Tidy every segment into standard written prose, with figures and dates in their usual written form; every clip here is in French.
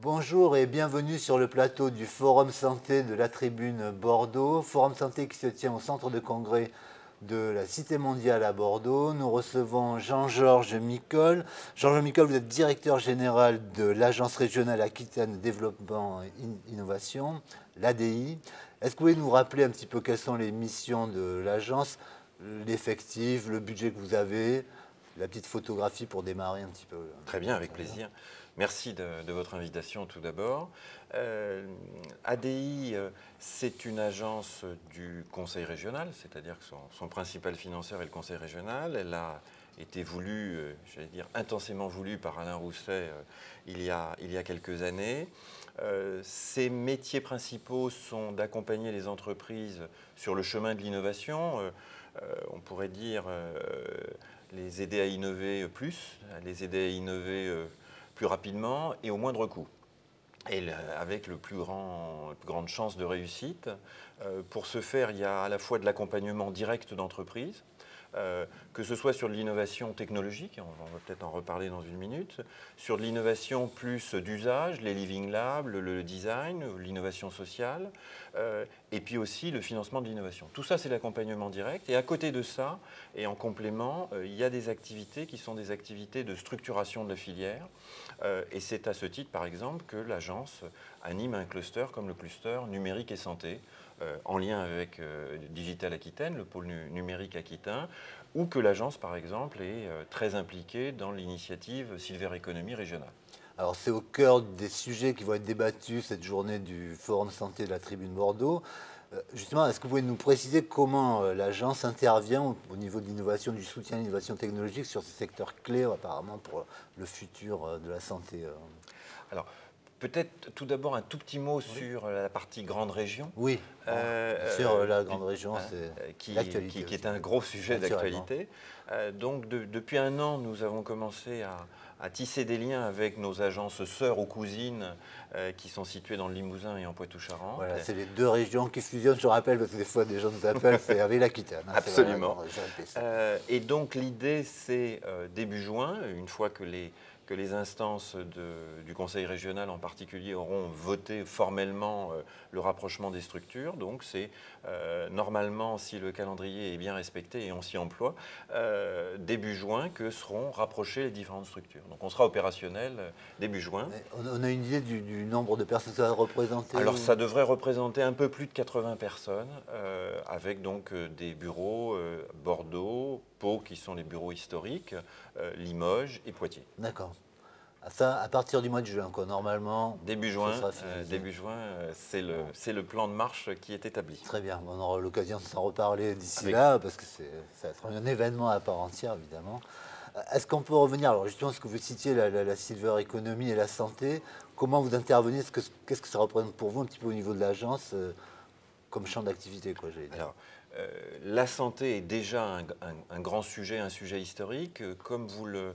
Bonjour et bienvenue sur le plateau du Forum Santé de la Tribune Bordeaux. Forum Santé qui se tient au centre de congrès de la Cité mondiale à Bordeaux. Nous recevons Jean-Georges Micol. Jean-Georges Micol, vous êtes directeur général de l'Agence régionale Aquitaine Développement et Innovation, l'ADI. Est-ce que vous pouvez nous rappeler un petit peu quelles sont les missions de l'agence, l'effectif, le budget que vous avez, la petite photographie pour démarrer un petit peu? Très bien, avec plaisir. Merci de votre invitation tout d'abord. ADI, c'est une agence du Conseil régional, c'est-à-dire que son principal financeur est le Conseil régional. Elle a été voulue, j'allais dire intensément voulue par Alain Rousset il y a quelques années. Ses métiers principaux sont d'accompagner les entreprises sur le chemin de l'innovation. On pourrait dire les aider à innover plus, les aider à innover plus rapidement et au moindre coût. Et avec le plus grande chance de réussite. Pour ce faire, il y a à la fois de l'accompagnement direct d'entreprises, que ce soit sur de l'innovation technologique, on va peut-être en reparler dans une minute, sur de l'innovation plus d'usage, les living labs, le design, l'innovation sociale, et puis aussi le financement de l'innovation. Tout ça, c'est l'accompagnement direct. Et à côté de ça, et en complément, il y a des activités qui sont des activités de structuration de la filière. Et c'est à ce titre, par exemple, que l'agence anime un cluster comme le cluster numérique et santé, en lien avec Digital Aquitaine, le pôle numérique aquitain, ou que l'agence, par exemple, est très impliquée dans l'initiative Silver Economy régionale. Alors c'est au cœur des sujets qui vont être débattus cette journée du Forum Santé de la Tribune Bordeaux. Justement, est-ce que vous pouvez nous préciser comment l'agence intervient au niveau de l'innovation, du soutien à l'innovation technologique sur ces secteurs clés apparemment pour le futur de la santé? Alors, peut-être tout d'abord un tout petit mot sur la partie grande région. Oui, sur la grande région, c'est qui l'actualité. est un gros sujet d'actualité. Donc depuis un an, nous avons commencé à tisser des liens avec nos agences sœurs ou cousines qui sont situées dans le Limousin et en Poitou-Charentes. Voilà, c'est les deux régions qui fusionnent, je rappelle, parce que des fois des gens nous appellent, c'est avec l'Aquitaine. Absolument. Et donc l'idée, c'est début juin, une fois que les instances du Conseil régional en particulier auront voté formellement le rapprochement des structures. Donc c'est normalement, si le calendrier est bien respecté et on s'y emploie, début juin que seront rapprochées les différentes structures. Donc on sera opérationnel début juin. On a une idée du nombre de personnes que ça va représenter? Alors ça devrait représenter un peu plus de 80 personnes, avec donc des bureaux Bordeaux, Pau qui sont les bureaux historiques, Limoges et Poitiers. D'accord. Ça, à partir du mois de juin, quoi, normalement. Début juin, c'est le plan de marche qui est établi. Très bien, on aura l'occasion de s'en reparler d'ici là, parce que ça va être un événement à part entière, évidemment. Est-ce qu'on peut revenir, alors justement, ce que vous citiez, la silver economy et la santé, comment vous intervenez, qu'est-ce que ça représente pour vous un petit peu au niveau de l'agence comme champ d'activité, quoi, j'allais dire? Alors, la santé est déjà un grand sujet, un sujet historique. Comme vous le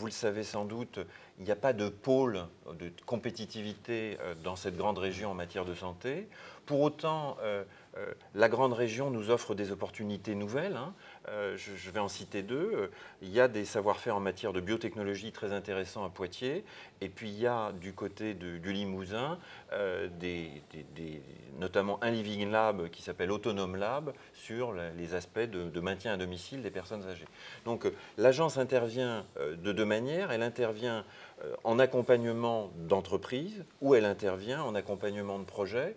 savez sans doute, il n'y a pas de pôle de compétitivité dans cette grande région en matière de santé. Pour autant, la grande région nous offre des opportunités nouvelles. Je vais en citer deux. Il y a des savoir-faire en matière de biotechnologie très intéressants à Poitiers. Et puis il y a du côté du Limousin, notamment un Living Lab qui s'appelle Autonome Lab sur les aspects de maintien à domicile des personnes âgées. Donc l'agence intervient de deux manières. Elle intervient en accompagnement d'entreprises ou elle intervient en accompagnement de projets.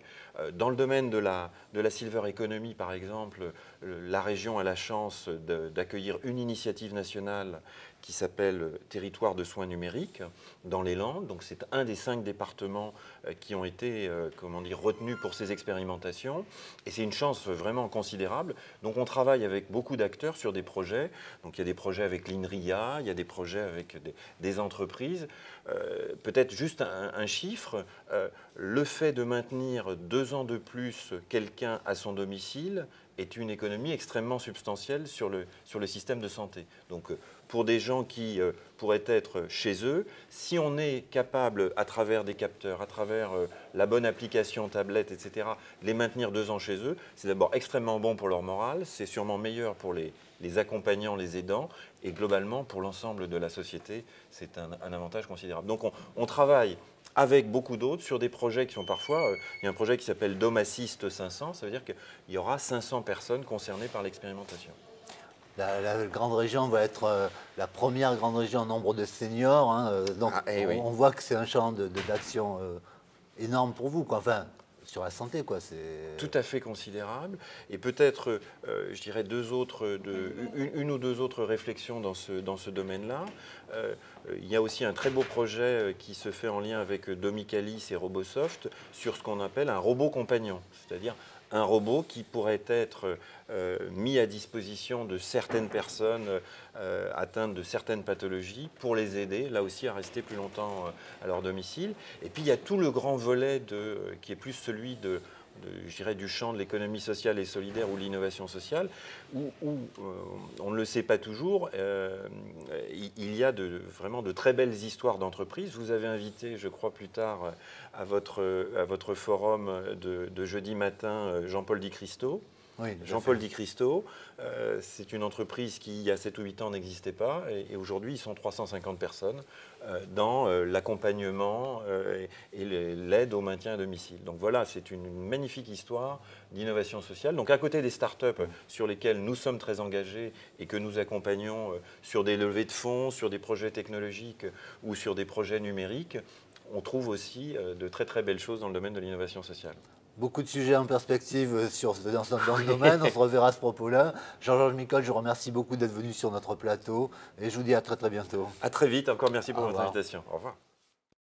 Dans le domaine de la Silver Economy, par exemple, la région a la chance d'accueillir une initiative nationale qui s'appelle Territoire de soins numériques dans les Landes. Donc c'est un des 5 départements qui ont été retenus pour ces expérimentations. Et c'est une chance vraiment considérable. Donc on travaille avec beaucoup d'acteurs sur des projets. Donc il y a des projets avec l'INRIA, il y a des projets avec des entreprises. Peut-être juste un chiffre, le fait de maintenir 2 ans de plus quelqu'un à son domicile est une économie extrêmement substantielle sur le système de santé. Donc pour des gens qui pourraient être chez eux, si on est capable, à travers des capteurs, à travers la bonne application tablette, etc., de les maintenir 2 ans chez eux, c'est d'abord extrêmement bon pour leur morale, c'est sûrement meilleur pour les accompagnants, les aidants, et globalement, pour l'ensemble de la société, c'est un avantage considérable. Donc on travaille avec beaucoup d'autres sur des projets qui sont parfois, il y a un projet qui s'appelle Dome Assist 500, ça veut dire qu'il y aura 500 personnes concernées par l'expérimentation. La grande région va être la première grande région en nombre de seniors, hein, donc Oui. on voit que c'est un champ d'action énorme pour vous, quoi. Enfin, sur la santé, quoi. Tout à fait considérable. Et peut-être, je dirais, une ou deux autres réflexions dans ce domaine-là. Il y a aussi un très beau projet qui se fait en lien avec Domicalis et Robosoft sur ce qu'on appelle un robot compagnon, c'est-à-dire un robot qui pourrait être mis à disposition de certaines personnes atteintes de certaines pathologies pour les aider, là aussi, à rester plus longtemps à leur domicile. Et puis, il y a tout le grand volet qui est plus celui je dirais, du champ de l'économie sociale et solidaire ou l'innovation sociale, où on ne le sait pas toujours, il y a vraiment de très belles histoires d'entreprises. Vous avez invité, je crois, plus tard à votre forum de jeudi matin Jean-Paul Di Cristo. Oui, Jean-Paul Di Cristo, c'est une entreprise qui, il y a 7 ou 8 ans, n'existait pas. Et aujourd'hui, ils sont 350 personnes dans l'accompagnement et l'aide au maintien à domicile. Donc voilà, c'est une magnifique histoire d'innovation sociale. Donc à côté des startups sur lesquelles nous sommes très engagés et que nous accompagnons sur des levées de fonds, sur des projets technologiques ou sur des projets numériques, on trouve aussi de très très belles choses dans le domaine de l'innovation sociale. Beaucoup de sujets en perspective dans le domaine. On se reverra à ce propos-là. Jean-Georges Micol, je vous remercie beaucoup d'être venu sur notre plateau et je vous dis à très très bientôt. À très vite. Encore merci pour votre invitation. Au revoir.